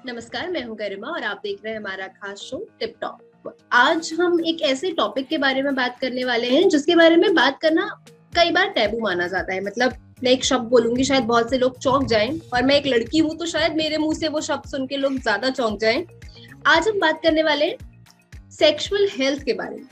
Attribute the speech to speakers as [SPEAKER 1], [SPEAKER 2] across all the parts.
[SPEAKER 1] नमस्कार, मैं हूं गरिमा और आप देख रहे हैं हमारा खास शो टिप टॉप। आज हम एक ऐसे टॉपिक के बारे में बात करने वाले हैं जिसके बारे में बात करना कई बार टैबू माना जाता है। मतलब मैं एक शब्द बोलूंगी, शायद बहुत से लोग चौंक जाएं, और मैं एक लड़की हूं तो शायद मेरे मुंह से वो शब्द सुन के लोग ज्यादा चौंक जाएं। आज हम बात करने वाले हैं सेक्सुअल हेल्थ के बारे में।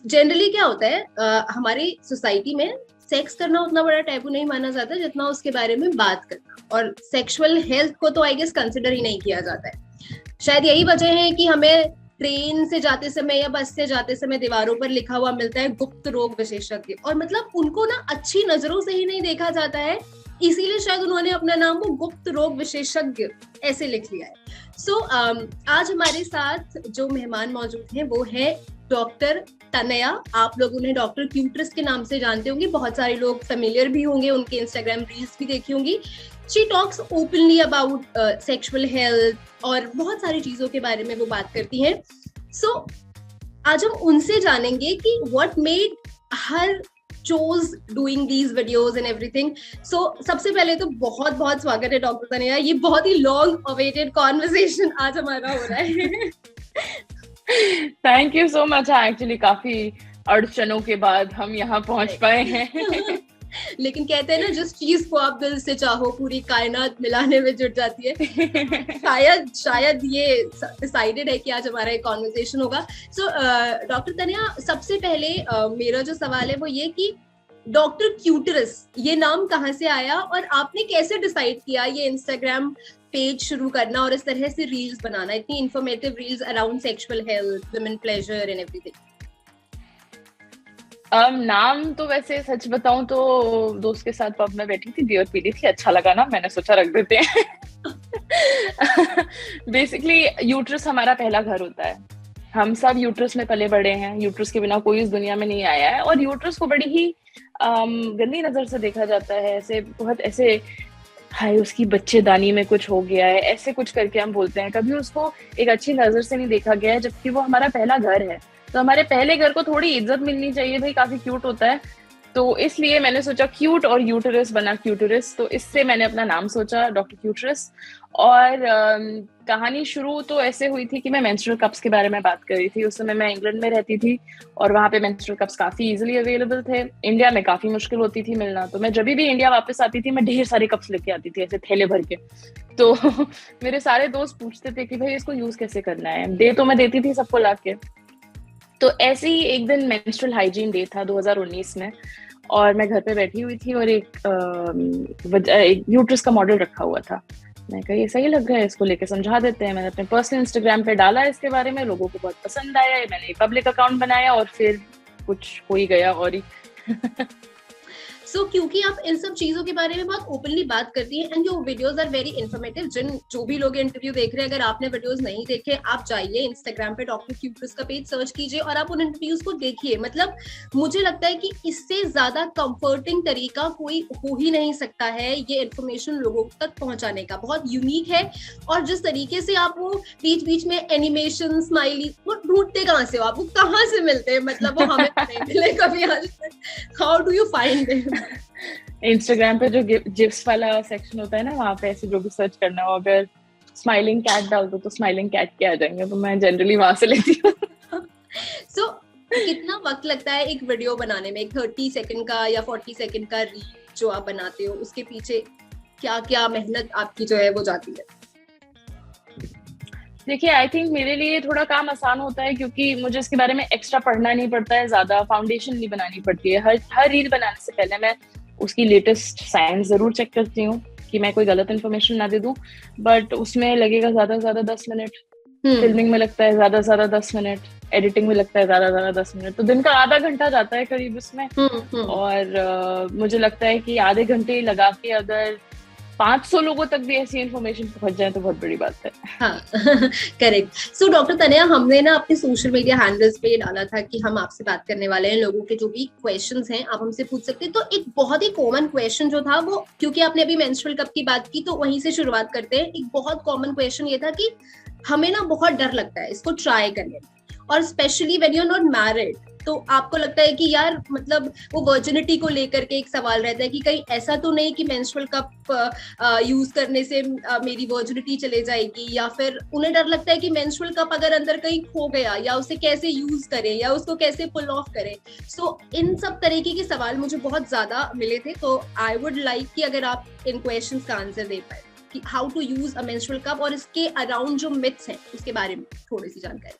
[SPEAKER 1] जनरली क्या होता है, हमारी सोसाइटी में सेक्स करना उतना बड़ा टैबू नहीं माना जाता जितना उसके बारे में बात करना, और सेक्सुअल हेल्थ को तो आई गेस कंसिडर ही नहीं किया जाता है। शायद यही वजह है कि हमें ट्रेन से जाते समय या बस से जाते समय दीवारों पर लिखा हुआ मिलता है गुप्त रोग विशेषज्ञ, और मतलब उनको ना अच्छी नजरों से ही नहीं देखा जाता है, इसीलिए शायद उन्होंने अपना नाम वो गुप्त रोग विशेषज्ञ ऐसे लिख लिया है। आज हमारे साथ जो मेहमान मौजूद हैं वो है डॉक्टर तनया। आप लोग उन्हें डॉक्टर क्यूट्रस के नाम से जानते होंगे, बहुत सारे लोग फेमिलियर भी होंगे, उनके इंस्टाग्राम रील्स भी देखी होंगी। She talks openly about sexual health और बहुत सारी चीजों के बारे में वो बात करती हैं। आज हम उनसे जानेंगे कि what made her chose doing these videos and everything. सबसे पहले तो बहुत बहुत स्वागत है डॉक्टर तनया। ये बहुत ही लॉन्ग अवेटेड कॉन्वर्सेशन आज हमारा हो रहा है।
[SPEAKER 2] Thank you so much. Actually काफी अड़चनों के बाद हम यहाँ पहुंच पाए हैं।
[SPEAKER 1] लेकिन कहते हैं ना, जिस चीज को आप दिल से चाहो पूरी कायनात मिलाने में जुट जाती है। शायद ये डिसाइडेड है कि आज हमारा एक कॉन्वर्सेशन होगा। डॉक्टर तनया, सबसे पहले मेरा जो सवाल है वो ये कि डॉक्टर क्यूटरस ये नाम कहाँ से आया, और आपने कैसे डिसाइड किया ये इंस्टाग्राम पेज शुरू करना और इस तरह से रील्स बनाना, इतनी informative reels around sexual health, women pleasure and everything?
[SPEAKER 2] नाम तो वैसे सच बताऊं तो दोस्त के साथ पब में बैठी थी, बियर पी रही थी, अच्छा लगा ना, मैंने सोचा रख देते हैं। बेसिकली यूट्रस हमारा पहला घर होता है। हम सब यूट्रस में पले बड़े हैं, यूट्रस के बिना कोई इस दुनिया में नहीं आया है, और यूट्रस को बड़ी ही गंदी नजर से देखा जाता है। ऐसे बहुत ऐसे, हाय उसकी बच्चेदानी में कुछ हो गया है, ऐसे कुछ करके हम बोलते हैं। कभी उसको एक अच्छी नजर से नहीं देखा गया है, जबकि वो हमारा पहला घर है। तो हमारे पहले घर को थोड़ी इज्जत मिलनी चाहिए भाई, काफी क्यूट होता है। तो इसलिए मैंने सोचा क्यूट, और यूटरस बना क्यूटरस, तो इससे मैंने अपना नाम सोचा डॉक्टर क्यूटरस। और कहानी शुरू तो ऐसे हुई थी कि मैं मेंस्ट्रुअल कप्स के बारे में बात कर रही थी। उस समय मैं इंग्लैंड में रहती थी और वहाँ पे मेंस्ट्रुअल कप्स काफी इजीली अवेलेबल थे। इंडिया में काफी मुश्किल होती थी मिलना, तो मैं जब भी इंडिया वापस आती थी मैं ढेर सारे कप्स लेके आती थी, ऐसे थैले भर के। तो मेरे सारे दोस्त पूछते थे कि भाई इसको यूज कैसे करना है, दे तो मैं देती थी सबको ला के। तो ऐसे ही एक दिन मेंस्ट्रुअल हाइजीन डे था 2019 में, और मैं घर पे बैठी हुई थी और एक यूट्रस का मॉडल रखा हुआ था। मैं कहा ये सही लग रहा है, इसको लेके समझा देते हैं। मैंने अपने पर्सनल इंस्टाग्राम पे डाला इसके बारे में, लोगों को बहुत पसंद आया। मैंने पब्लिक अकाउंट बनाया और फिर कुछ हो ही गया। और ही
[SPEAKER 1] क्योंकि आप इन सब चीजों के बारे में बहुत ओपनली बात करती हैं, and your videos are very informative. जो भी लोग इंटरव्यू देख रहे हैं, अगर आपने वीडियोस नहीं देखे, आप जाइए इंस्टाग्राम पे डॉक्टर क्यूटरस का पेज सर्च कीजिए और आप उन इंटरव्यूज को देखिए। मतलब मुझे लगता है कि इससे ज्यादा कंफर्टिंग तरीका कोई हो ही नहीं सकता है ये इन्फॉर्मेशन लोगों तक पहुंचाने का। बहुत यूनिक है, और जिस तरीके से आप वो बीच बीच में एनिमेशन, स्माइली, वो ढूंढते कहाँ से हो आप, वो कहाँ से मिलते हैं? मतलब वो हमें नहीं मिले कभी आज तक। How do you find them?
[SPEAKER 2] Instagram पे जो जिप्स वाला सेक्शन होता है ना, वहाँ पे ऐसे जो भी सर्च करना हो, अगर स्माइलिंग कैट डाल दो तो स्माइलिंग कैट के आ जाएंगे, तो मैं जनरली वहां से लेती हूँ।
[SPEAKER 1] कितना वक्त लगता है एक वीडियो बनाने में? एक 30 सेकंड का या 40 सेकंड का रील जो आप बनाते हो, उसके पीछे क्या क्या मेहनत आपकी जो है वो जाती है?
[SPEAKER 2] देखिए, आई थिंक मेरे लिए थोड़ा काम आसान होता है, क्योंकि मुझे इसके बारे में एक्स्ट्रा पढ़ना नहीं पड़ता है, ज्यादा फाउंडेशन नहीं बनानी पड़ती है। हर रील बनाने से पहले मैं उसकी लेटेस्ट साइंस जरूर चेक करती हूँ कि मैं कोई गलत इन्फॉर्मेशन ना दे दूं। बट उसमें लगेगा ज्यादा से ज्यादा 10 मिनट, फिल्मिंग में लगता है ज्यादा से ज्यादा 10 मिनट, एडिटिंग में लगता है ज्यादा से ज्यादा 10 मिनट, तो दिन का आधा घंटा जाता है करीब इसमें। और मुझे लगता है कि आधे घंटे लगा के अगर 500 लोगों तक भी ऐसी इन्फॉर्मेशन पहुंच जाए तो बहुत बड़ी बात है।
[SPEAKER 1] हाँ, करेक्ट। डॉक्टर तनया, हमने ना अपने सोशल मीडिया हैंडल्स पे डाला था कि हम आपसे बात करने वाले हैं, लोगों के जो भी क्वेश्चंस हैं आप हमसे पूछ सकते हैं। तो एक बहुत ही कॉमन क्वेश्चन जो था वो, क्योंकि आपने अभी मेंस्ट्रुअल कप की बात की तो वहीं से शुरुआत करते हैं। एक बहुत कॉमन क्वेश्चन ये था कि हमें ना बहुत डर लगता है इसको ट्राई करने में, और specially when you are not married, तो आपको लगता है कि यार मतलब वो वर्जिनिटी को लेकर के एक सवाल रहता है कि कहीं ऐसा तो नहीं कि मेंस्ट्रुअल कप यूज करने से मेरी वर्जिनिटी चले जाएगी, या फिर उन्हें डर लगता है कि मेंस्ट्रुअल कप अगर अंदर कहीं खो गया या उसे कैसे यूज करें या उसको कैसे पुल ऑफ करें। सो इन सब तरीके के सवाल मुझे बहुत ज्यादा मिले थे, तो आई वुड लाइक कि अगर आप इन क्वेश्चंस का आंसर दे पाए कि how to use a menstrual cup और इसके अराउंड जो मिथ्स हैं उसके बारे में थोड़ी सी जानकारी।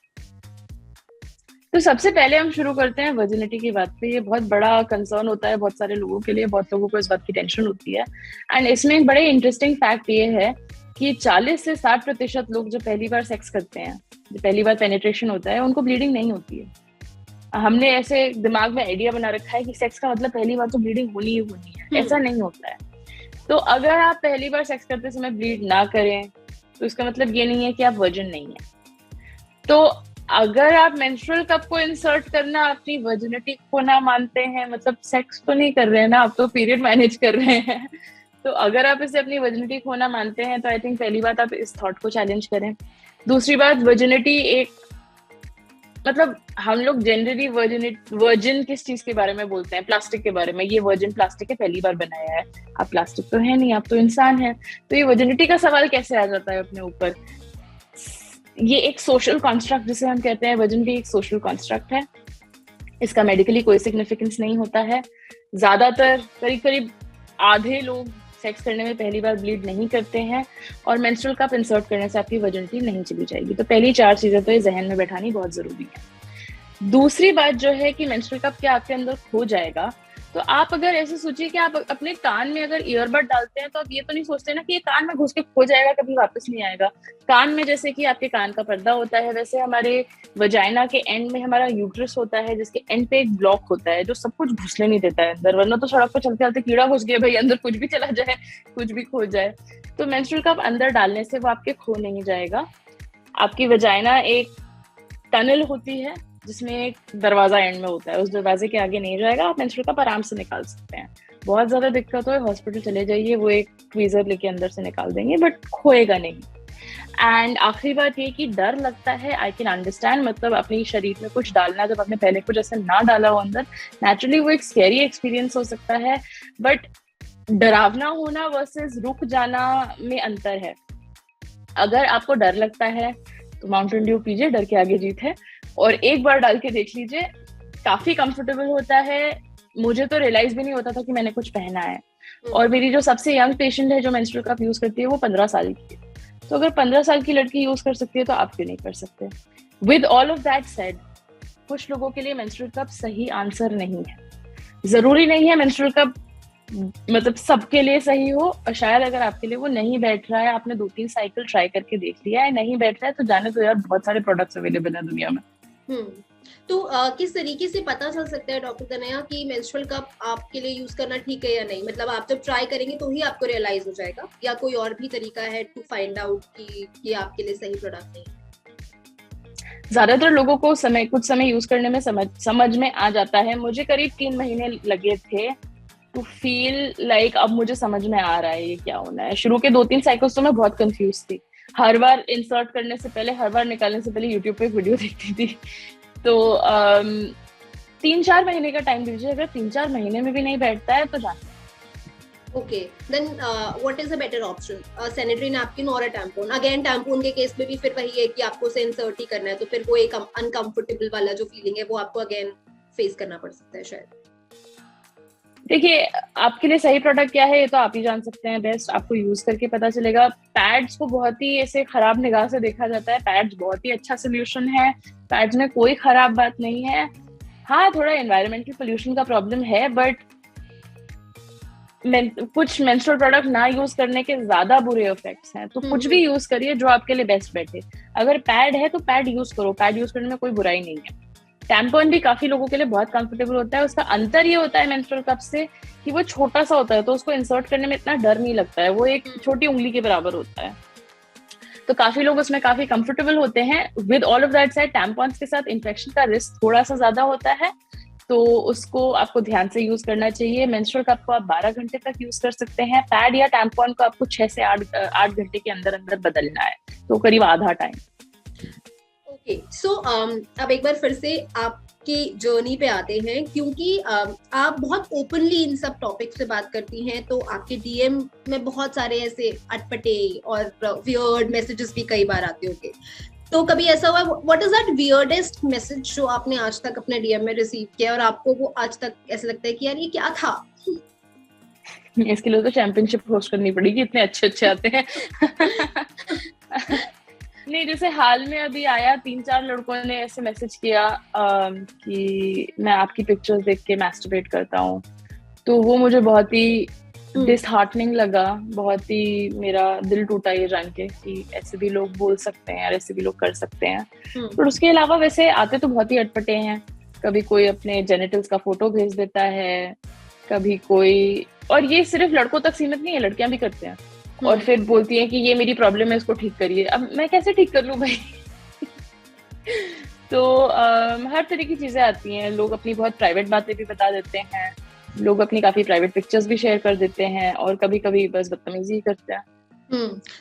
[SPEAKER 2] तो सबसे पहले हम शुरू करते हैं वर्जिनिटी की बात पे। ये बहुत बड़ा कंसर्न होता है बहुत सारे लोगों के लिए, बहुत लोगों को इस बात की टेंशन होती है। एंड इसमें एक बड़े इंटरेस्टिंग फैक्ट ये है कि 40 से 60% लोग जो पहली बार सेक्स करते हैं, जो पहली बार पेनिट्रेशन होता है, उनको ब्लीडिंग नहीं होती है। हमने ऐसे दिमाग में आइडिया बना रखा है कि सेक्स का मतलब पहली बार तो ब्लीडिंग होनी ही होनी है। ऐसा नहीं होता है। तो अगर आप पहली बार सेक्स करते समय ब्लीड ना करें तो इसका मतलब ये नहीं है कि आप वर्जिन नहीं है। तो अगर आप मेंस्ट्रुअल कप को इंसर्ट करना अपनी वर्जिनिटी को ना मानते हैं, मतलब सेक्स तो नहीं कर रहे हैं ना, आप तो पीरियड मैनेज कर रहे हैं, तो अगर आप इसे अपनी वर्जिनिटी खोना मानते हैं तो आई थिंक पहली बात आप इस थॉट को चैलेंज करें। दूसरी बात, वर्जिनिटी एक मतलब हम लोग जनरली वर्जिन किस चीज के बारे में बोलते हैं? प्लास्टिक के बारे में। ये वर्जिन प्लास्टिक है, पहली बार बनाया है। आप प्लास्टिक तो है नहीं, आप तो इंसान है। तो ये वर्जिनिटी का सवाल कैसे आ जाता है अपने ऊपर? ये एक सोशल कॉन्स्ट्रक्ट जिसे हम कहते हैं, वर्जिनिटी एक सोशल कॉन्स्ट्रक्ट है। इसका मेडिकली कोई सिग्निफिकेंस नहीं होता है। ज्यादातर करीब आधे लोग सेक्स करने में पहली बार ब्लीड नहीं करते हैं, और मेंस्ट्रुअल कप इंसर्ट करने से आपकी वर्जिनिटी नहीं चली जाएगी। तो पहली 4 चीजें तो ये जहन में बैठानी बहुत जरूरी है। दूसरी बात जो है कि मेंस्ट्रुअल कप क्या आपके अंदर खो जाएगा, तो आप अगर ऐसे सोचिए कि आप अपने कान में अगर ईयरबड डालते हैं तो आप ये तो नहीं सोचते ना कि ये कान में घुस के खो जाएगा, कभी वापस नहीं आएगा। कान में जैसे कि आपके कान का पर्दा होता है, वैसे हमारे वजाइना के एंड में हमारा यूट्रस होता है, जिसके एंड पे एक ब्लॉक होता है जो सब कुछ घुसने नहीं देता है अंदर। वरना तो सड़क पर चलते चलते कीड़ा घुस गया भाई, अंदर कुछ भी चला जाए, कुछ भी खो जाए। तो मेंस्ट्रुअल कप अंदर डालने से वो आपके खो नहीं जाएगा। आपकी वजाइना एक टनल होती है जिसमें एक दरवाजा एंड में होता है, उस दरवाजे के आगे नहीं जाएगा। आप मेंस्ट्रुअल कप आराम से निकाल सकते हैं। बहुत ज्यादा दिक्कत हो हॉस्पिटल चले जाइए, वो एक ट्वीजर लेके अंदर से निकाल देंगे, बट खोएगा नहीं। एंड आखिरी बात ये कि डर लगता है, आई कैन अंडरस्टैंड। मतलब अपने शरीर में कुछ डालना, जब आपने पहले कुछ ऐसे ना डाला हो अंदर, नेचुरली वो एक स्कैरी एक्सपीरियंस हो सकता है। बट डरावना होना वर्सेस रुक जाना में अंतर है। अगर आपको डर लगता है तो माउंटेन ड्यू पीजिए, डर के आगे जीत है, और एक बार डाल के देख लीजिए, काफी कंफर्टेबल होता है। मुझे तो रियलाइज भी नहीं होता था कि मैंने कुछ पहना है। और मेरी जो सबसे यंग पेशेंट है जो मेंस्ट्रुअल कप यूज करती है, वो 15 साल की है। तो अगर 15 साल की लड़की यूज कर सकती है तो आप क्यों नहीं कर सकते? With all of that said, कुछ लोगों के लिए मेंस्ट्रुअल कप सही आंसर नहीं है। जरूरी नहीं है मेंस्ट्रुअल कप मतलब सबके लिए सही हो, और शायद अगर आपके लिए वो नहीं बैठ रहा है, आपने 2-3 साइकिल ट्राई करके देख लिया है, नहीं बैठ रहा है, तो जाने दो यार, बहुत सारे प्रोडक्ट्स अवेलेबल है दुनिया में।
[SPEAKER 1] तो किस तरीके से पता चल सकता है डॉक्टर तनया कि मेंस्ट्रुअल कप आपके लिए यूज करना ठीक है या नहीं? मतलब आप जब ट्राई करेंगे तो ही आपको रियलाइज हो जाएगा, या कोई और भी तरीका है टू फाइंड आउट कि ये आपके लिए सही प्रोडक्ट नहीं?
[SPEAKER 2] ज्यादातर लोगों को कुछ समय यूज करने में समझ में आ जाता है। मुझे करीब 3 महीने लगे थे टू फील लाइक अब मुझे समझ में आ रहा है ये क्या होना है। शुरू के 2-3 साइकिल्स तो मैं बहुत कंफ्यूज थी। हर बार इंसर्ट करने से पहले, हर बार निकालने से पहले यूट्यूब पे एक वीडियो देखती थी। तो 3-4 महीने का टाइम दीजिए। अगर 3-4 महीने में भी नहीं बैठता है तो जाना।
[SPEAKER 1] Okay, then what is a better option? Sanitary napkin और टैम्पून? अगेन टैम्पून के केस में भी फिर वही है कि आपको उसे इंसर्ट ही करना है, तो फिर वो एक अनकंफर्टेबल वाला जो फीलिंग है वो आपको अगेन फेस करना पड़ सकता है शायद।
[SPEAKER 2] देखिए, आपके लिए सही प्रोडक्ट क्या है ये तो आप ही जान सकते हैं बेस्ट, आपको यूज करके पता चलेगा। पैड्स को बहुत ही ऐसे खराब निगाह से देखा जाता है। पैड्स बहुत ही अच्छा सोल्यूशन है, पैड्स में कोई खराब बात नहीं है। हाँ, थोड़ा एनवायरमेंटल पोल्यूशन का प्रॉब्लम है, बट कुछ मेंस्ट्रुअल प्रोडक्ट ना यूज करने के ज्यादा बुरे इफेक्ट्स हैं। तो कुछ भी यूज करिए जो आपके लिए बेस्ट बैठे। अगर पैड है तो पैड यूज करो, पैड यूज करने में कोई बुराई नहीं है। टैम्पॉन भी काफी लोगों के लिए बहुत कंफर्टेबल होता है। उसका अंतर ये होता है मेंस्ट्रुअल कप से कि वो छोटा सा होता है, तो उसको इंसर्ट करने में इतना डर नहीं लगता है। वो एक छोटी उंगली के बराबर होता है, तो काफी लोग उसमें काफी कंफर्टेबल होते हैं। With all of that said, tampons के साथ इन्फेक्शन का रिस्क थोड़ा सा ज्यादा होता है, तो उसको आपको ध्यान से यूज करना चाहिए। मेंस्ट्रुअल कप को आप 12 घंटे तक यूज कर सकते हैं। पैड या टैम्पॉन को आपको 6 से 8 घंटे के अंदर अंदर बदलना है, तो करीब आधा टाइम।
[SPEAKER 1] सो अब एक बार फिर से आपकी जर्नी पे आते हैं, क्योंकि आप बहुत ओपनली इन सब टॉपिक से बात करती हैं, तो आपके डीएम में बहुत सारे ऐसे अटपटे और वियर्ड मैसेजेस भी कई बार आते होंगे। तो कभी ऐसा हुआ, what is that weirdest message जो आपने आज तक अपने डीएम में रिसीव किया और आपको वो आज तक ऐसा लगता है कि यार ये क्या था?
[SPEAKER 2] इसके लिए तो चैंपियनशिप होस्ट करनी पड़ेगी, इतने अच्छे अच्छे आते हैं। नहीं, जैसे हाल में अभी आया 3-4 लड़कों ने ऐसे मैसेज किया कि मैं आपकी पिक्चर्स देख के मैस्टरबेट करता हूँ, तो वो मुझे बहुत ही डिसहार्टनिंग लगा, बहुत ही मेरा दिल टूटा ये जान के कि ऐसे भी लोग बोल सकते हैं और ऐसे भी लोग कर सकते हैं। पर उसके अलावा वैसे आते तो बहुत ही अटपटे हैं। कभी कोई अपने जेनिटल्स का फोटो भेज देता है, कभी कोई, और ये सिर्फ लड़कों तक सीमित नहीं है, लड़कियां भी करते हैं, और फिर बोलती हैं कि ये मेरी प्रॉब्लम है, इसको ठीक करिए। अब मैं कैसे ठीक कर लूं भाई? तो हर तरह की चीजें आती हैं। लोग अपनी बहुत प्राइवेट बातें भी बता देते हैं, लोग अपनी काफी प्राइवेट पिक्चर्स भी शेयर कर देते हैं, और कभी कभी बस बदतमीजी ही करते हैं।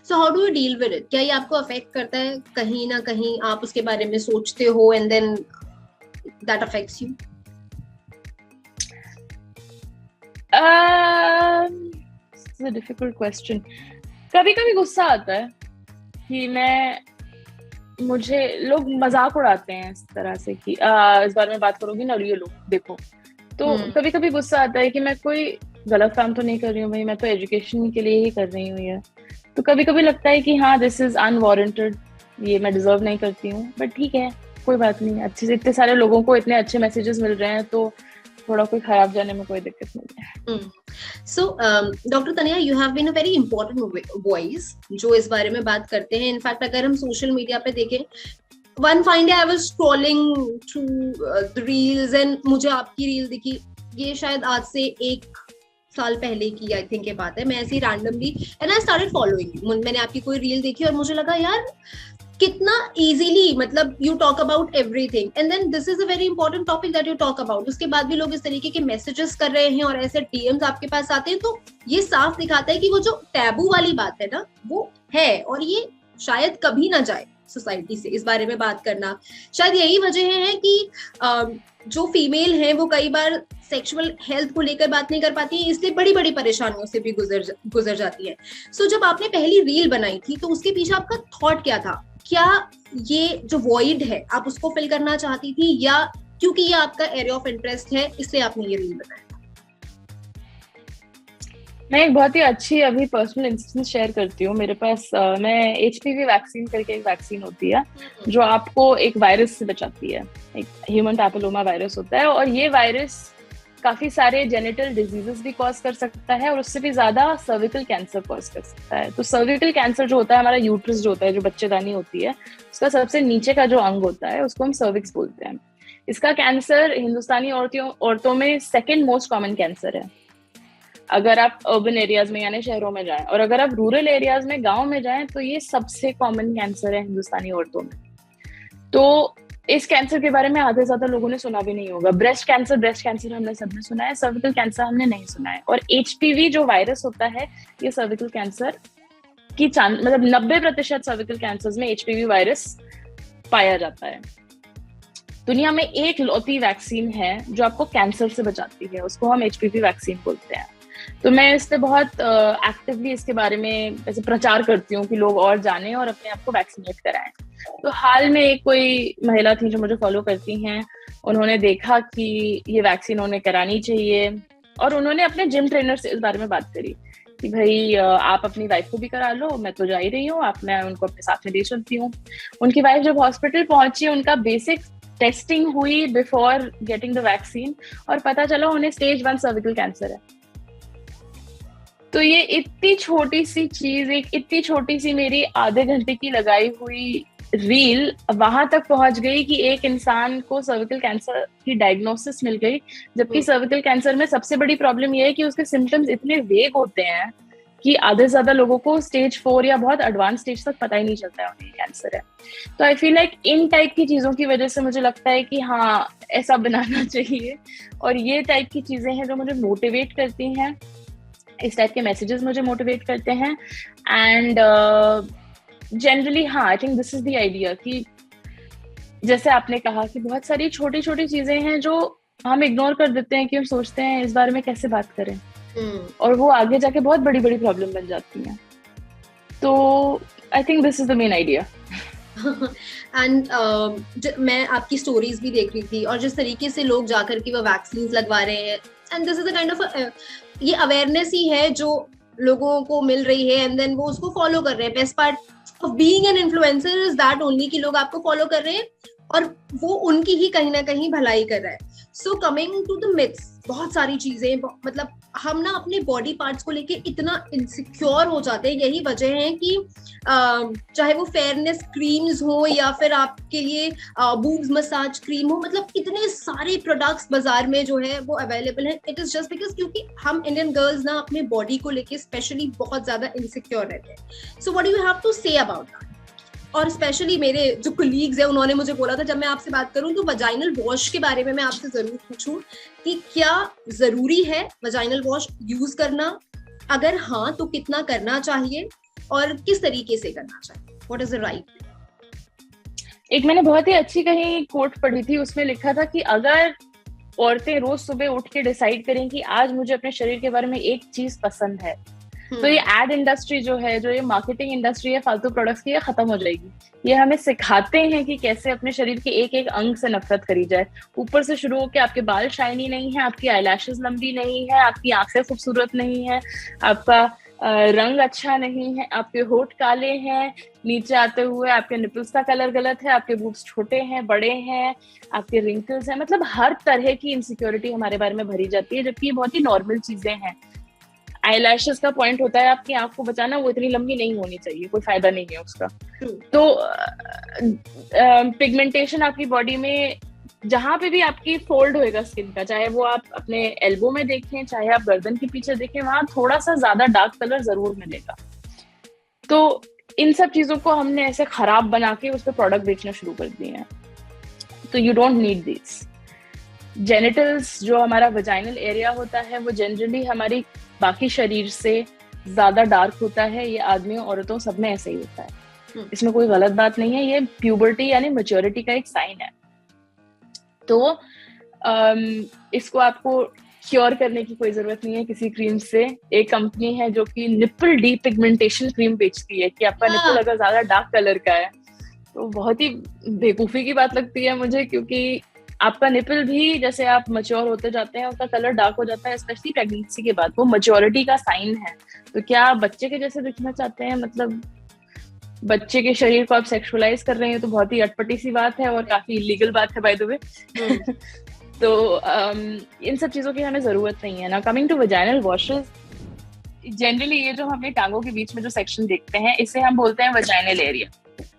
[SPEAKER 1] So how do you deal with it? क्या ये आपको अफेक्ट करता है? कहीं ना कहीं आप उसके बारे में सोचते हो and then that affects you?
[SPEAKER 2] It's a difficult question. कभी कभी गुस्सा आता है कि मुझे लोग मजाक उड़ाते हैं इस तरह से कि इस बारे में बात करोगी ना, और ये लोग देखो। तो कभी कभी गुस्सा आता है कि मैं कोई गलत काम तो नहीं कर रही हूँ भाई, मैं तो एजुकेशन के लिए ही कर रही हूँ ये। तो कभी कभी लगता है कि हाँ, दिस इज अनवारंटेड, ये मैं डिजर्व नहीं करती हूँ, बट ठीक है, कोई बात नहीं। अच्छे से इतने सारे लोगों को इतने अच्छे मैसेजेस मिल रहे हैं, तो थोड़ा कोई खराब जाने में कोई दिक्कत नहीं है।
[SPEAKER 1] So, doctor Tania, you have been a very important voice जो इस बारे में बात करते हैं। इनफैक्ट अगर हम सोशल मीडिया पे देखें, one fine day I was scrolling through the reels and मुझे आपकी रील दिखी। ये शायद आज से 1 साल पहले की आई थिंक ये बात है। मैं ऐसे ही randomly and I started following, मैंने आपकी कोई रील देखी और मुझे लगा यार कितना इजीली, मतलब you talk about everything and then this is a very important topic that you talk about. उसके बाद भी लोग इस तरीके के मैसेजेस कर रहे हैं और ऐसे डीएम्स आपके पास आते हैं, तो ये साफ दिखाता है कि वो जो टैबू वाली बात है ना, वो है, और ये शायद कभी ना जाए सोसाइटी से इस बारे में बात करना। शायद यही वजह है कि जो फीमेल है वो कई बार सेक्सुअल हेल्थ को लेकर बात नहीं कर पाती है, इसलिए बड़ी बड़ी परेशानियों से भी गुजर जाती है। सो जब आपने पहली रील बनाई थी तो उसके पीछे आपका थॉट क्या था? क्या ये जो वॉइड है आप उसको फिल करना चाहती थी, या क्योंकि ये आपका एरिया ऑफ इंटरेस्ट है इसलिए आपने ये रील बनाया?
[SPEAKER 2] मैं एक बहुत ही अच्छी अभी पर्सनल इंस्टेंस शेयर करती हूँ। मेरे पास मैं एचपीवी वैक्सीन करके एक वैक्सीन होती है जो आपको एक वायरस से बचाती है। एक ह्यूमन पैपिलोमा वायरस होता है, और ये वायरस काफी सारे जेनिटल डिजीजेस भी कॉज कर सकता है, और उससे भी ज्यादा सर्विकल कैंसर कॉज कर सकता है। तो सर्विकल कैंसर जो होता है, हमारा यूट्रस जो होता है, जो बच्चेदानी होती है, उसका सबसे नीचे का जो अंग होता है उसको हम सर्विक्स बोलते हैं। इसका कैंसर हिंदुस्तानी औरतों में 2nd मोस्ट कॉमन कैंसर है। अगर आप अर्बन एरियाज में यानी शहरों में जाएं, और अगर आप रूरल एरियाज में गांव में जाएं, तो ये सबसे कॉमन कैंसर है हिंदुस्तानी औरतों में। तो इस कैंसर के बारे में आधे ज्यादा लोगों ने सुना भी नहीं होगा। ब्रेस्ट कैंसर हमने सबने सुना है, सर्विकल कैंसर हमने नहीं सुना है। और एचपीवी जो वायरस होता है, ये सर्विकल कैंसर की मतलब 90% सर्विकल कैंसर में एचपीवी वायरस पाया जाता है। दुनिया में एक लौती वैक्सीन है जो आपको कैंसर से बचाती है, उसको हम एचपीवी वैक्सीन बोलते हैं। तो मैं इस पे बहुत एक्टिवली इसके बारे में ऐसे प्रचार करती हूँ कि लोग और जानें और अपने आप को वैक्सीनेट कराएं। तो हाल में एक कोई महिला थी जो मुझे फॉलो करती हैं, उन्होंने देखा कि ये वैक्सीन उन्हें करानी चाहिए, और उन्होंने अपने जिम ट्रेनर से इस बारे में बात करी कि भाई आप अपनी वाइफ को भी करा लो, मैं तो जा ही रही हूँ, मैं उनको अपने साथ में ले चलती हूँ। उनकी वाइफ जब हॉस्पिटल पहुंची, उनका बेसिक टेस्टिंग हुई बिफोर गेटिंग द वैक्सीन, और पता चला उन्हें स्टेज 1 सर्विकल कैंसर है। तो ये इतनी छोटी सी चीज, एक इतनी छोटी सी मेरी आधे घंटे की लगाई हुई रील वहां तक पहुंच गई कि एक इंसान को सर्विकल कैंसर की डायग्नोसिस मिल गई। जबकि सर्विकल कैंसर में सबसे बड़ी प्रॉब्लम ये है कि उसके सिम्टम्स इतने वेग होते हैं कि आधे से ज्यादा लोगों को स्टेज 4 या बहुत एडवांस स्टेज तक पता ही नहीं चलता है उन्हें कैंसर है। तो I feel like in type की चीजों की वजह से मुझे लगता है कि हाँ, ऐसा बनाना चाहिए, और ये टाइप की चीजें हैं जो मुझे मोटिवेट करती हैं। इस टाइप के मैसेजेस मुझे मोटिवेट करते हैं। एंड जनरली हाँ, I think this is the idea कि जैसे आपने कहा कि बहुत सारी छोटी छोटी चीजें हैं जो हम इग्नोर कर देते हैं कि हम सोचते हैं इस बारे में कैसे बात करें, और वो आगे जाके बहुत बड़ी बड़ी प्रॉब्लम बन जाती हैं। तो I think this is the main idea.
[SPEAKER 1] And मैं आपकी स्टोरीज भी देख रही थी, और जिस तरीके से लोग जाकर के वो वैक्सीन लगवा रहे हैं, and this is a kind of ये अवेयरनेस ही है जो लोगों को मिल रही है, एंड देन वो उसको फॉलो कर रहे हैं। Best part of being an influencer is that only कि लोग आपको फॉलो कर रहे हैं और वो उनकी ही कहीं ना कहीं भलाई कर रहा है। So coming to the myths, बहुत सारी चीजें, मतलब हम ना अपने बॉडी पार्ट्स को लेके इतना इनसिक्योर हो जाते हैं। यही वजह है कि चाहे वो फेयरनेस क्रीम्स हो या फिर आपके लिए बूब्स मसाज क्रीम हो, मतलब इतने सारे प्रोडक्ट्स बाजार में जो है वो अवेलेबल है। इट इज जस्ट बिकॉज क्योंकि हम इंडियन गर्ल्स ना अपने बॉडी को लेके स्पेशली बहुत ज्यादा इनसिक्योर रहते हैं। So what do you have to say about that? और स्पेशली मेरे जो कलीग्स हैं उन्होंने मुझे बोला था जब मैं आपसे बात करूं तो वजाइनल वॉश के बारे में मैं आपसे जरूर पूछूं कि क्या जरूरी है वजाइनल वॉश यूज करना, अगर हाँ तो कितना करना चाहिए और किस तरीके से करना चाहिए, व्हाट इज द राइट?
[SPEAKER 2] एक मैंने बहुत ही अच्छी कहीं कोट पढ़ी थी, उसमें लिखा था कि अगर औरतें रोज सुबह उठ के डिसाइड करें कि आज मुझे अपने शरीर के बारे में एक चीज पसंद है, तो ये एड इंडस्ट्री जो है, जो ये मार्केटिंग इंडस्ट्री है फालतू प्रोडक्ट्स की, ये खत्म हो जाएगी। ये हमें सिखाते हैं कि कैसे अपने शरीर के एक एक अंग से नफरत करी जाए। ऊपर से शुरू होकर आपके बाल शाइनी नहीं है, आपकी आईलैशेस लंबी नहीं है, आपकी आंखें खूबसूरत नहीं है, आपका रंग अच्छा नहीं है, आपके होठ काले हैं, नीचे आते हुए आपके निपल्स का कलर गलत है, आपके बूब्स छोटे हैं, बड़े हैं, आपके रिंकल्स हैं, मतलब हर तरह की इनसिक्योरिटी हमारे बारे में भरी जाती है, जबकि ये बहुत ही नॉर्मल चीजें हैं। आईलैशेस का पॉइंट होता है आपकी आंख को बचाना, वो इतनी लंबी नहीं होनी चाहिए, कोई फायदा नहीं है उसका। तो पिगमेंटेशन आपकी बॉडी में जहां पे भी आपकी फोल्ड होएगा स्किन का, चाहे वो आप अपने एल्बो में देखें, चाहे आप गर्दन के पीछे देखें, वहां थोड़ा सा ज्यादा डार्क कलर जरूर मिलेगा। तो इन सब चीजों को हमने ऐसे खराब बना के उस पर प्रोडक्ट बेचना शुरू कर दिए हैं। तो you don't need this. Genitals, जो हमारा वजाइनल एरिया होता है, वो जनरली हमारी बाकी शरीर से ज्यादा डार्क होता है। ये आदमियों औरतों सब में ऐसे ही होता है, इसमें कोई गलत बात नहीं है। ये प्यूबर्टी यानी मैच्योरिटी का एक साइन है। तो इसको आपको क्योर करने की कोई जरूरत नहीं है किसी क्रीम से। एक कंपनी है जो कि निपल डी पिगमेंटेशन क्रीम बेचती है कि आपका निपल अगर ज्यादा डार्क कलर का है, तो बहुत ही बेवकूफी की बात लगती है मुझे, क्योंकि आपका निपल भी जैसे आप मैच्योर होते जाते हैं उसका कलर डार्क हो जाता है, स्पेशली प्रेगनेंसी के बाद। वो मैच्योरिटी का साइन है। तो क्या आप बच्चे के जैसे दिखना चाहते हैं? मतलब बच्चे के शरीर को आप सेक्सुअलाइज कर रहे हैं, तो बहुत ही अटपटी सी बात है और काफी इलीगल बात है बाय द वे। तो इन सब चीजों की हमें जरूरत नहीं है ना। Coming to vaginal washes, generally ये जो हमें टांगों के बीच में जो सेक्शन देखते हैं, इसे हम बोलते हैं वजाइनल एरिया,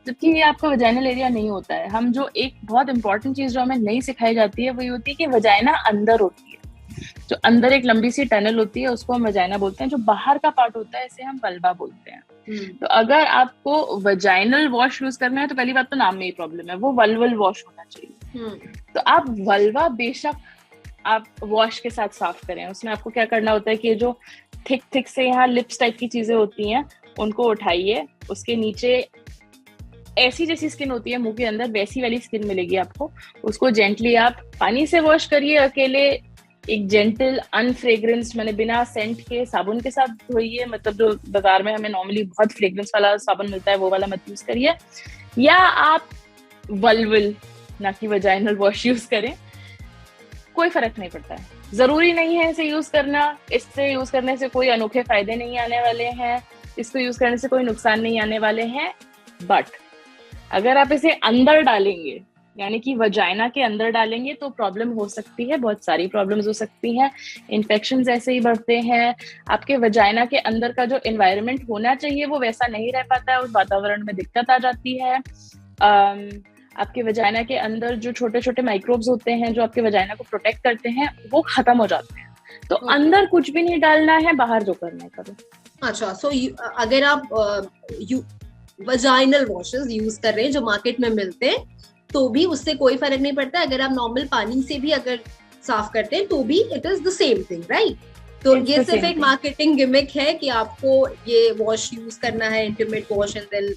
[SPEAKER 2] जबकि ये आपका वजाइनल एरिया नहीं होता है। हम जो एक बहुत इंपॉर्टेंट चीज जो हमें नहीं सिखाई जाती है वो ये होती है कि वजाइना अंदर होती है। जो अंदर एक लंबी सी टनल होती है उसको हम वजाइना बोलते हैं। जो बाहर का पार्ट होता है इसे हम वल्वा बोलते हैं। तो अगर आपको वजाइनल वॉश यूज करना है तो पहली बात तो नाम में ही प्रॉब्लम है, वो वल्वल वॉश होना चाहिए। तो आप वल्वा बेशक आप वॉश के साथ साफ करें। उसमें आपको क्या करना होता है कि जो थिक से यहाँ लिप्स टाइप की चीजें होती हैं उनको उठाइए, उसके नीचे ऐसी जैसी स्किन होती है मुंह के अंदर वैसी वाली स्किन मिलेगी आपको, उसको जेंटली आप पानी से वॉश करिए अकेले, एक जेंटल अनफ्रेग्रेंस मैंने बिना सेंट के साबुन के साथ धोइए। मतलब जो बाजार में हमें नॉर्मली बहुत फ्रेग्रेंस वाला साबुन मिलता है वो वाला मत यूज करिए, या आप वल्वल ना कि वजाइनल वॉश यूज करें, कोई फर्क नहीं पड़ता है। जरूरी नहीं है इसे यूज करना, इससे यूज करने से कोई अनोखे फायदे नहीं आने वाले हैं, इसको यूज करने से कोई नुकसान नहीं आने वाले हैं। बट अगर आप इसे अंदर डालेंगे, यानी कि वजाइना के अंदर डालेंगे, तो प्रॉब्लम हो सकती है, बहुत सारी प्रॉब्लम्स हो सकती हैं। इन्फेक्शंस ऐसे ही बढ़ते हैं। आपके वजाइना के अंदर का जो एनवायरनमेंट होना चाहिए वो वैसा नहीं रह पाता है, उस वातावरण में दिक्कत आ जाती है। आपके वजाइना के अंदर जो छोटे छोटे माइक्रोब्स होते हैं जो आपके वजाइना को प्रोटेक्ट करते हैं वो खत्म हो जाते हैं। तो अंदर कुछ भी नहीं डालना है, बाहर जो करना है करो।
[SPEAKER 1] अच्छा, सो अगर आप वजाइनल वॉशेस यूज कर रहे हैं जो मार्केट में मिलते हैं तो भी उससे कोई फर्क नहीं पड़ता। अगर आप नॉर्मल पानी से भी अगर साफ करते हैं तो भी it is the same thing, right? तो ये सिर्फ एक मार्केटिंग गिमिक है कि आपको ये वॉश यूज करना है, इंटीमेट वॉश, एंड देन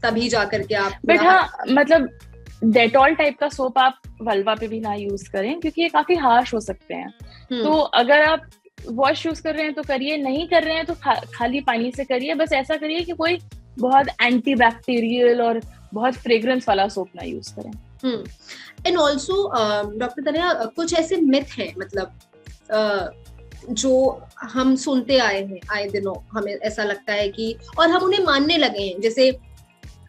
[SPEAKER 1] तभी जाकर के आप।
[SPEAKER 2] बट हाँ, मतलब डेटॉल टाइप का सोप आप वल्वा पे भी ना यूज करें, क्योंकि ये काफी हार्श हो सकते हैं। तो अगर आप वॉश यूज कर रहे हैं तो करिए, नहीं कर रहे हैं तो खाली पानी से करिए। बस ऐसा करिए कि कोई बहुत एंटी बैक्टीरियल और बहुत फ्रेग्रेंस वाला सोप ना यूज करें।
[SPEAKER 1] एंड ऑल्सो डॉक्टर तनया, कुछ ऐसे मिथ हैं, मतलब जो हम सुनते आए हैं आए दिनों, हमें ऐसा लगता है कि, और हम उन्हें मानने लगे हैं, जैसे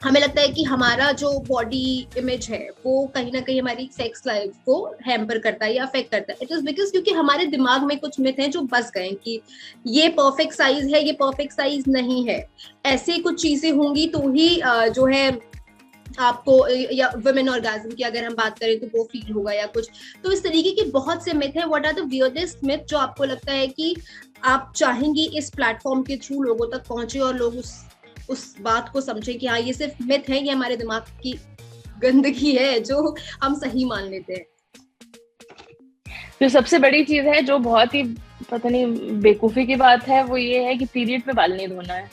[SPEAKER 1] हमें लगता है कि हमारा जो बॉडी इमेज है वो कहीं ना कहीं हमारी सेक्स लाइफ को हैम्पर करता है या अफेक्ट करता है। इट इज बिकॉज क्योंकि हमारे दिमाग में कुछ मिथ हैं जो बस गए कि ये परफेक्ट साइज है, ये परफेक्ट साइज नहीं है, ऐसी कुछ चीजें होंगी तो ही जो है आपको, या वुमेन ऑर्गेज्म की अगर हम बात करें तो वो फील होगा या कुछ। तो इस तरीके के बहुत से मिथ है। What are the weirdest myth जो आपको लगता है कि आप चाहेंगी इस प्लेटफॉर्म के थ्रू लोगों तक पहुंचे और लोग उस बात को समझे कि हाँ ये सिर्फ मिथ है, ये हमारे दिमाग की गंदगी है जो हम सही मान लेते हैं?
[SPEAKER 2] जो सबसे बड़ी चीज है, जो बहुत ही पता नहीं बेवकूफी की बात है, वो ये है कि पीरियड पे बाल नहीं धोना है।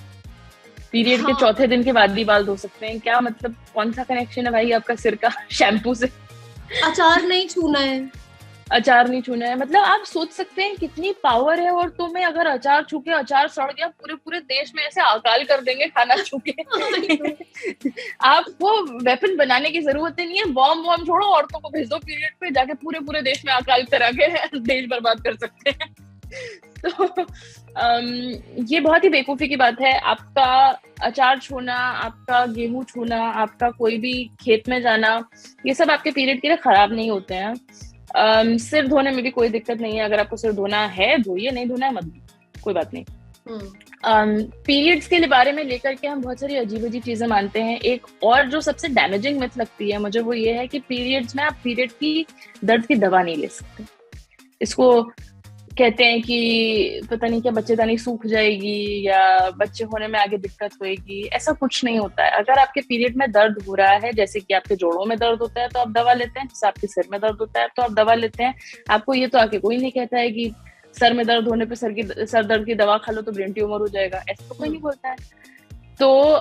[SPEAKER 2] पीरियड के चौथे दिन के बाद भी बाल धो सकते हैं क्या? मतलब कौन सा कनेक्शन है भाई आपका सिर का शैम्पू से?
[SPEAKER 1] अचार नहीं छूना है,
[SPEAKER 2] अचार नहीं छूना है, मतलब आप सोच सकते हैं कितनी पावर है। और तुम्हें अगर अचार छू के अचार सड़ गया, पूरे पूरे देश में ऐसे अकाल कर देंगे खाना छू के। आपको वेपन बनाने की जरूरत नहीं है, बॉम्ब वॉम्ब छोड़ो, औरतों को भेज दो पीरियड पे, जाके पूरे पूरे देश में अकाल करा के देश बर्बाद कर सकते हैं। तो ये बहुत ही बेवकूफी की बात है। आपका अचार छूना, आपका गेहूं छूना, आपका कोई भी खेत में जाना, ये सब आपके पीरियड के लिए खराब नहीं होते हैं। सिर धोने में भी कोई दिक्कत नहीं है। अगर आपको सिर धोना है धोइए, नहीं धोना है मत, कोई बात नहीं। पीरियड्स के बारे में लेकर के हम बहुत सारी अजीब अजीब चीजें मानते हैं। एक और जो सबसे डैमेजिंग मिथ लगती है मुझे, वो ये है कि पीरियड्स में आप पीरियड की दर्द की दवा नहीं ले सकते। इसको कहते हैं कि पता नहीं क्या बच्चेदानी सूख जाएगी या बच्चे होने में आगे दिक्कत होएगी। ऐसा कुछ नहीं होता है। अगर आपके पीरियड में दर्द हो रहा है, जैसे कि आपके जोड़ों में दर्द होता है तो आप दवा लेते हैं, जैसे आपके सिर में दर्द होता है तो आप दवा लेते हैं। आपको ये तो आके कोई नहीं कहता है कि सर में दर्द होने पे सर दर्द की दवा खा लो तो ब्रेन ट्यूमर हो जाएगा, ऐसा तो कोई नहीं बोलता है। तो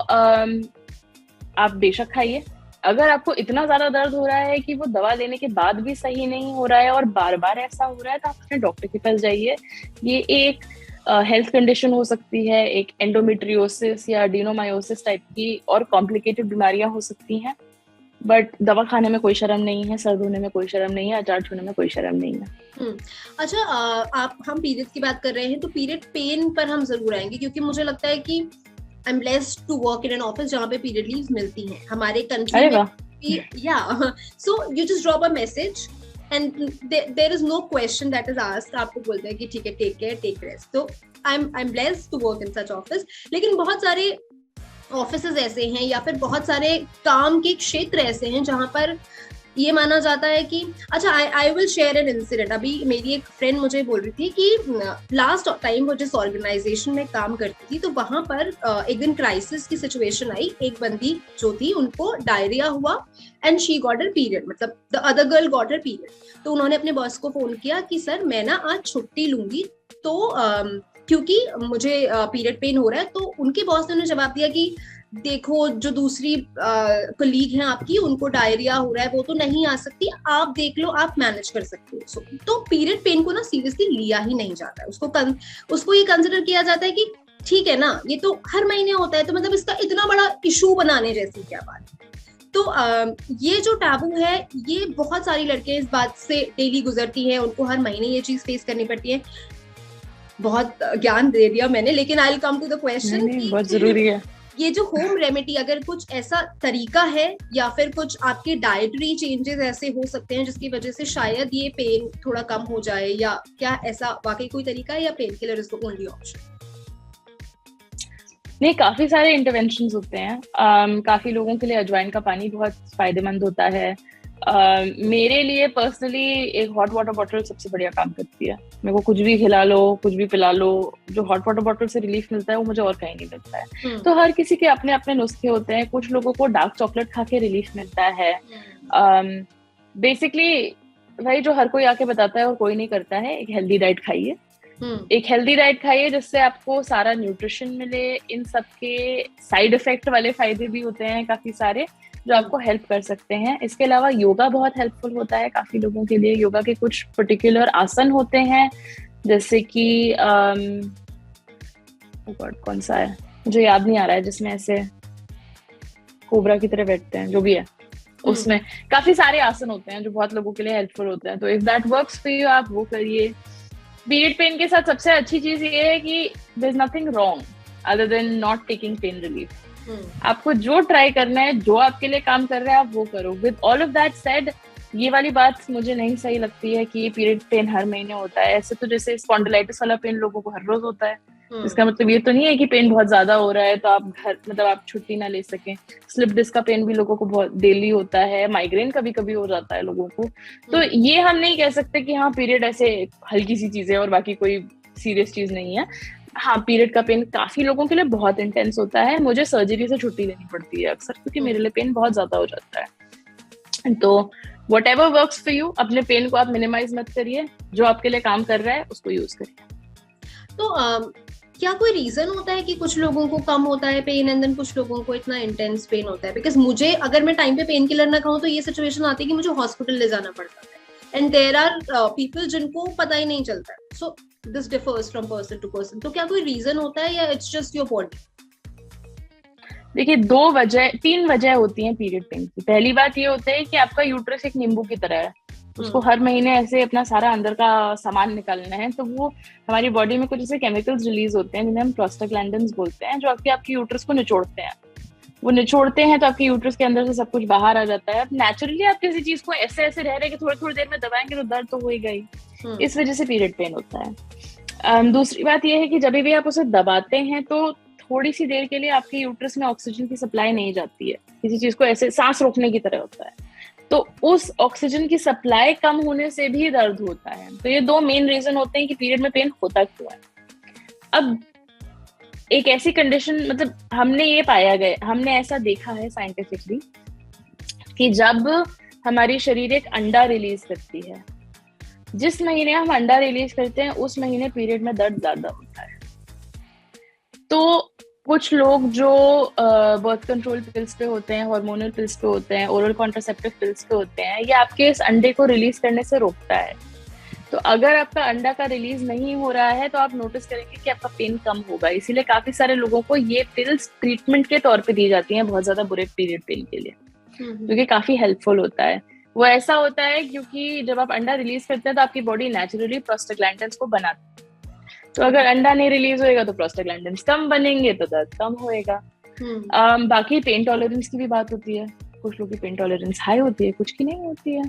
[SPEAKER 2] आप बेशक खाइए। अगर आपको इतना ज्यादा दर्द हो रहा है कि वो दवा लेने के बाद भी सही नहीं हो रहा है और बार बार ऐसा हो रहा है, तो आप अपने डॉक्टर के पास जाइए। ये एक हेल्थ कंडीशन हो सकती है, एक एंडोमेट्रियोसिस या एडिनोमायोसिस टाइप की और कॉम्प्लिकेटेड बीमारियां हो सकती हैं। बट दवा खाने में कोई शर्म नहीं है, सर धोने में कोई शर्म नहीं है, अचार छूने में कोई शर्म नहीं है।
[SPEAKER 1] अच्छा, हम पीरियड की बात कर रहे हैं तो पीरियड पेन पर हम जरूर आएंगे, क्योंकि मुझे लगता है कि I am blessed to work in an office जहाँ पे पीरियड लीव्स मिलती हैं हमारे कंट्री में। या so you just drop a message and there is no question that is asked. आपको बोलते हैं कि ठीक है, टेक केयर, टेक रेस्ट। तो I am blessed to work in such office. लेकिन बहुत सारे ऑफिसेज ऐसे हैं या फिर बहुत सारे काम के क्षेत्र ऐसे हैं जहां पर ये माना जाता है कि अच्छा, I will share an incident. अभी मेरी एक फ्रेंड मुझे बोल रही थी कि लास्ट टाइम वो जिस ऑर्गेनाइजेशन में काम करती थी तो वहां पर एक दिन क्राइसिस की सिचुएशन आई। एक बंदी जो थी उनको डायरिया हुआ and she got her period, मतलब the other girl got her period. तो उन्होंने अपने बॉस को फोन किया कि सर मैं ना आज छुट्टी लूंगी तो क्योंकि मुझे पीरियड पेन हो रहा है। तो उनके बॉस ने उन्हें जवाब दिया कि देखो, जो दूसरी कलीग हैं आपकी, उनको डायरिया हो रहा है, वो तो नहीं आ सकती, आप देख लो, आप मैनेज कर सकते हो। तो पीरियड पेन को ना सीरियसली लिया ही नहीं जाता है। उसको ये कंसिडर किया जाता है कि ठीक है ना, ये तो हर महीने होता है, तो मतलब इसका इतना बड़ा इशू बनाने जैसी क्या बात। तो ये जो टैबू है, ये बहुत सारी लड़कियां इस बात से डेली गुजरती हैं, उनको हर महीने ये चीज फेस करनी पड़ती है। बहुत ज्ञान दे दिया मैंने, लेकिन I will come to the question.
[SPEAKER 2] बहुत जरूरी है
[SPEAKER 1] ये जो होम रेमेडी, अगर कुछ ऐसा तरीका है या फिर कुछ आपके डाइटरी चेंजेस ऐसे हो सकते हैं जिसकी वजह से शायद ये पेन थोड़ा कम हो जाए, या क्या ऐसा वाकई कोई तरीका है या pain killer is the only option?
[SPEAKER 2] नहीं, काफी सारे इंटरवेंशंस होते हैं। काफी लोगों के लिए अजवाइन का पानी बहुत फायदेमंद होता है। मेरे लिए पर्सनली एक हॉट वाटर बॉटल सबसे बढ़िया काम करती है। मेरे को कुछ भी खिला लो, कुछ भी पिला लो, जो हॉट वाटर बॉटल से रिलीफ मिलता है वो मुझे और कहीं नहीं मिलता है। तो हर किसी के अपने अपने नुस्खे होते हैं। कुछ लोगों को डार्क चॉकलेट खा के रिलीफ मिलता है। बेसिकली भाई जो हर कोई आके बताता है और कोई नहीं करता है, एक हेल्दी डाइट खाइए। एक हेल्दी डाइट खाइए जिससे आपको सारा न्यूट्रिशन मिले। इन सब के साइड इफेक्ट वाले फायदे भी होते हैं काफी सारे, जो आपको हेल्प कर सकते हैं। इसके अलावा योगा बहुत हेल्पफुल होता है काफी लोगों के लिए। योगा के कुछ पर्टिकुलर आसन होते हैं, जैसे कि कौन सा है मुझे याद नहीं आ रहा है, जिसमें ऐसे कोबरा की तरह बैठते हैं, जो भी है, उसमें काफी सारे आसन होते हैं जो बहुत लोगों के लिए हेल्पफुल होते हैं। तो if that works for you, आप वो करिए। पीरियड पेन के साथ सबसे अच्छी चीज ये है कि there is nothing wrong other than not taking pain relief. आपको जो ट्राई करना है, जो आपके लिए काम कर रहा है, आप वो करो। With all of that said, ये वाली बात मुझे नहीं सही लगती है कि पीरियड पेन हर महीने होता है। ऐसे तो जैसे स्पॉन्डिलाइटिस वाला पेन लोगों को हर रोज होता है, इसका मतलब ये तो नहीं है कि पेन बहुत ज्यादा हो रहा है तो आप घर मतलब आप छुट्टी ना ले सकें। स्लिप डिस्क का पेन भी लोगों को बहुत डेली होता है, माइग्रेन कभी कभी हो जाता है लोगों को। तो ये हम नहीं कह सकते कि हाँ पीरियड ऐसे हल्की सी चीज है और बाकी कोई सीरियस चीज नहीं है। हाँ, पीरियड का पेन काफी लोगों के लिए बहुत इंटेंस होता है। मुझे सर्जरी से छुट्टी लेनी पड़ती है अक्सर, क्योंकि मेरे लिए पेन बहुत ज्यादा हो जाता है। तो व्हाटएवर वर्क्स फॉर यू, अपने पेन को आप मिनिमाइज मत करिए, जो आपके लिए काम कर रहा है उसको यूज करिए।
[SPEAKER 1] तो क्या कोई रीजन होता है कि कुछ लोगों को कम होता है पेन एंड देन कुछ लोगों को इतना इंटेंस पेन होता है? बिकॉज मुझे अगर मैं टाइम पे पेन किलर ना खाऊं तो ये सिचुएशन आती है कि मुझे हॉस्पिटल ले जाना पड़ता है, एंड देयर आर पीपल जिनको पता ही नहीं चलता है। So this differs from person to person. तो क्या कोई रीजन होता है या इट्स जस्ट योर बॉडी?
[SPEAKER 2] देखिए, तीन वजह होती हैं पीरियड पेन की। पहली बात ये होता है कि आपका यूट्रस एक नींबू की तरह है, उसको हर महीने ऐसे अपना सारा अंदर का सामान निकालना है। तो वो हमारी बॉडी में कुछ ऐसे केमिकल्स रिलीज होते हैं जिन्हें हम प्रोस्टाग्लैंडिन्स बोलते हैं, जो आपके यूट्रस को निचोड़ते हैं। वो निचोड़ते हैं तो आपके यूट्रस के अंदर से सब कुछ बाहर आ जाता है। नेचुरली आप किसी चीज को ऐसे ऐसे रह रहे कि थोड़ी थोड़ी देर में दबाएंगे तो दर्द तो होगा ही। इस वजह से पीरियड पेन होता है। दूसरी बात यह है कि जब भी आप उसे दबाते हैं तो थोड़ी सी देर के लिए आपके यूट्रस में ऑक्सीजन की सप्लाई नहीं जाती है, किसी चीज को ऐसे सांस रोकने की तरह होता है। तो उस ऑक्सीजन की सप्लाई कम होने से भी दर्द होता है। तो ये दो मेन रीजन होते हैं कि पीरियड में पेन होता क्यों है। अब एक ऐसी कंडीशन, मतलब हमने ऐसा देखा है साइंटिफिकली कि जब हमारी शरीर एक अंडा रिलीज करती है, जिस महीने हम अंडा रिलीज करते हैं उस महीने पीरियड में दर्द ज्यादा होता है। तो कुछ लोग जो बर्थ कंट्रोल पिल्स पे होते हैं, हार्मोनल पिल्स पे होते हैं, ओरल कॉन्ट्रासेप्टिव पिल्स पे होते हैं, ये आपके इस अंडे को रिलीज करने से रोकता है। तो अगर आपका अंडा का रिलीज नहीं हो रहा है तो आप नोटिस करेंगे कि आपका पेन कम होगा। इसीलिए काफी सारे लोगों को ये पिल्स ट्रीटमेंट के तौर पे दी जाती हैं बहुत ज्यादा बुरे पीरियड पेन के लिए, क्योंकि काफी हेल्पफुल होता है। वो ऐसा होता है क्योंकि जब आप अंडा रिलीज करते हैं तो आपकी बॉडी नेचुरली प्रोस्टाग्लैंडिन्स को बनाती है। तो अगर अंडा नहीं रिलीज होएगा तो प्रोस्टाग्लैंडिन्स कम बनेंगे तो दर्द कम होएगा। बाकी पेन टॉलरेंस की भी बात होती है। कुछ लोगों की पेन टॉलरेंस हाई होती है, कुछ की नहीं होती है।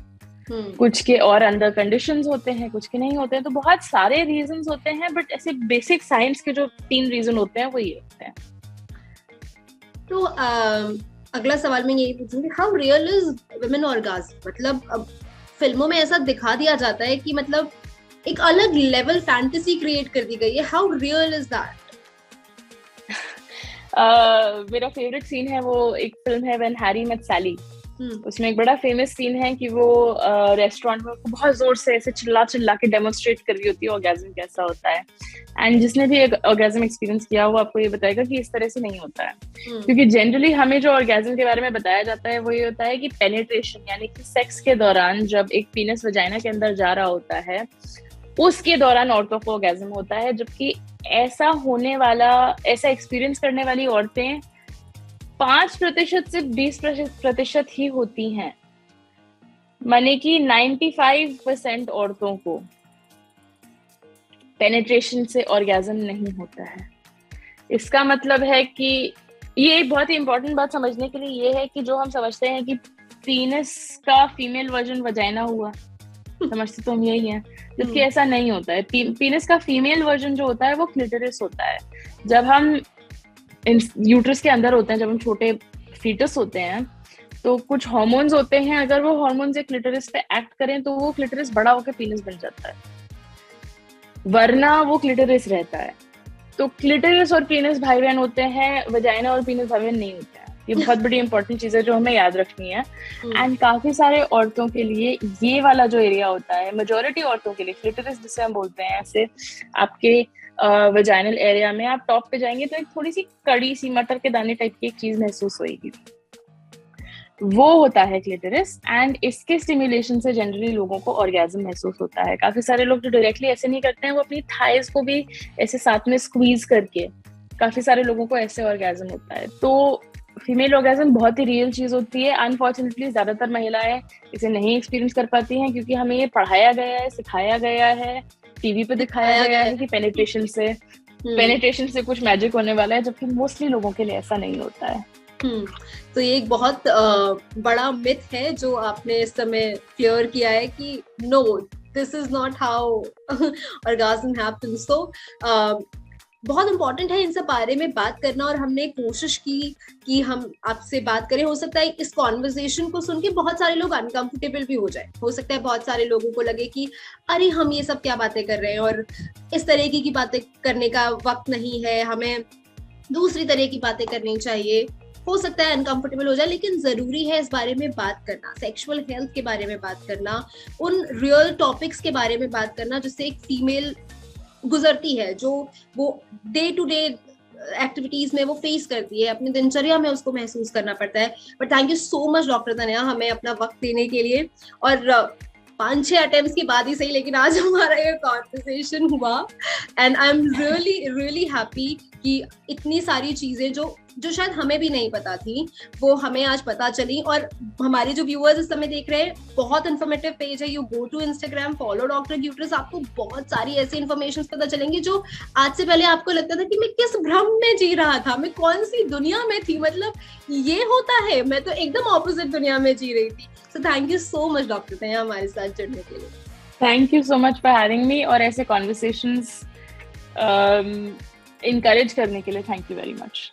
[SPEAKER 2] कुछ के और अंदर कंडीशंस होते हैं, कुछ के नहीं होते हैं। तो बहुत सारे रीजंस होते हैं, बट ऐसे बेसिक साइंस के जो 3 रीजन होते हैं वो ये होते हैं।
[SPEAKER 1] तो अगला सवाल मैं यही पूछूंगी, how real is women orgasm? मतलब अब फिल्मों में ऐसा दिखा दिया जाता है कि मतलब एक अलग लेवल फैंटेसी क्रिएट कर दी गई है। How real is that?
[SPEAKER 2] मेरा फेवरेट सीन है, वो एक फिल्म है व्हेन हैरी मेट सैली। उसमें एक बड़ा फेमस सीन है कि वो रेस्टोरेंट में बहुत जोर से ऐसे चिल्ला चिल्ला के डेमोन्स्ट्रेट कर रही होती है ऑर्गेज्म कैसा होता है। एंड जिसने भी एक ऑर्गेज्म एक्सपीरियंस किया वो आपको ये बताएगा कि इस तरह से नहीं होता है। क्योंकि जनरली हमें जो ऑर्गेज्म के बारे में बताया जाता है वो ये होता है कि पेनिट्रेशन, यानी कि सेक्स के दौरान जब एक पीनस वजाइना के अंदर जा रहा होता है उसके दौरान औरतों को ऑर्गेज्म होता है। जबकि ऐसा एक्सपीरियंस करने वाली औरतें 5% से 20% ही होती हैं। माने कि 95% औरतों को पेनिट्रेशन से ऑर्गेज्म नहीं होता है। इसका मतलब है कि ये एक बहुत ही इंपॉर्टेंट बात समझने के लिए ये है कि जो हम समझते हैं कि पीनस का फीमेल वर्जन वजाइना हुआ, समझते तो हम यही हैं, जबकि ऐसा नहीं होता है। पीनस का फीमेल वर्जन जो होता है वो क्लिटोरिस होता है। जब हम यूट्रस के अंदर होते हैं, जब हम छोटे फीटस होते हैं, तो कुछ हार्मोन्स होते हैं, अगर वो हार्मोन्स एक क्लिटोरिस पे एक्ट करें तो वो क्लिटोरिस बड़ा होकर पीनस बन जाता है, वरना वो क्लिटोरिस रहता है। तो क्लिटोरिस और पीनस भाई बहन होते हैं, वजाइना और पीनस भाई बहन नहीं होते हैं। ये बहुत बड़ी इंपॉर्टेंट चीज है जो हमें याद रखनी है। एंड काफी सारे औरतों के लिए ये वाला जो एरिया होता है, मेजोरिटी औरतों के लिए क्लिटोरिस जिसे हम बोलते हैं, ऐसे आपके वजाइनल एरिया में आप टॉप पे जाएंगे तो एक थोड़ी सी कड़ी सी मटर के दाने टाइप की एक चीज महसूस होगी। वो होता है क्लिटरिस, एंड इसके स्टिमुलेशन से जनरली लोगों को ऑर्गेज्म महसूस होता है। काफी सारे लोग जो डायरेक्टली ऐसे नहीं करते हैं, वो अपनी थाइज को भी ऐसे साथ में स्क्वीज करके, काफी सारे लोगों को ऐसे ऑर्गेज्म होता है। तो फीमेल ऑर्गेज्म बहुत ही रियल चीज होती है। अनफॉर्चुनेटली ज्यादातर महिलाएं इसे नहीं एक्सपीरियंस कर पाती हैं, क्योंकि हमें ये पढ़ाया गया है, सिखाया गया है, टीवी पे दिखाया गया है कि पेनिट्रेशन से कुछ मैजिक होने वाला है, जबकि मोस्टली लोगों के लिए ऐसा नहीं होता है।
[SPEAKER 1] तो ये एक बहुत बड़ा मिथ है जो आपने इस समय क्लियर किया है कि no, this is not how orgasm happens. तो बहुत इंपॉर्टेंट है इन सब बारे में बात करना, और हमने कोशिश की कि हम आपसे बात करें। हो सकता है इस कॉन्वर्सेशन को सुन के बहुत सारे लोग अनकंफर्टेबल भी हो जाए, हो सकता है बहुत सारे लोगों को लगे कि अरे हम ये सब क्या बातें कर रहे हैं, और इस तरीके की बातें करने का वक्त नहीं है, हमें दूसरी तरह की बातें करनी चाहिए। हो सकता है अनकंफर्टेबल हो जाए, लेकिन जरूरी है इस बारे में बात करना, सेक्सुअल हेल्थ के बारे में बात करना, उन रियल टॉपिक्स के बारे में बात करना जिससे एक फीमेल गुजरती है, जो वो डे टू डे एक्टिविटीज में वो फेस करती है, अपनी दिनचर्या में उसको महसूस करना पड़ता है। But thank you so much doctor Tanaya, हमें अपना वक्त देने के लिए, और 5-6 अटेम्प्ट्स के बाद ही सही, लेकिन आज हमारा ये कॉन्वर्सेशन हुआ, and I am really really happy कि इतनी सारी चीजें जो शायद हमें भी नहीं पता थी, वो हमें आज पता चली। और हमारे जो व्यूअर्स इस समय देख रहे हैं, बहुत इन्फॉर्मेटिव पेज है, you go to Instagram, follow doctor uterus, आपको बहुत सारी ऐसी इन्फॉर्मेशन पता चलेंगी जो आज से पहले आपको लगता था कि मैं किस भ्रम में जी रहा था, मैं कौन सी दुनिया में थी, मतलब ये होता है, मैं तो एकदम ऑपोजिट दुनिया में जी रही थी। So thank you so much doctor Tanaya हमारे साथ जुड़ने के लिए।
[SPEAKER 2] Thank you so much for having me, और ऐसे कॉन्वर्सेशंस encourage करने के लिए थैंक यू वेरी मच।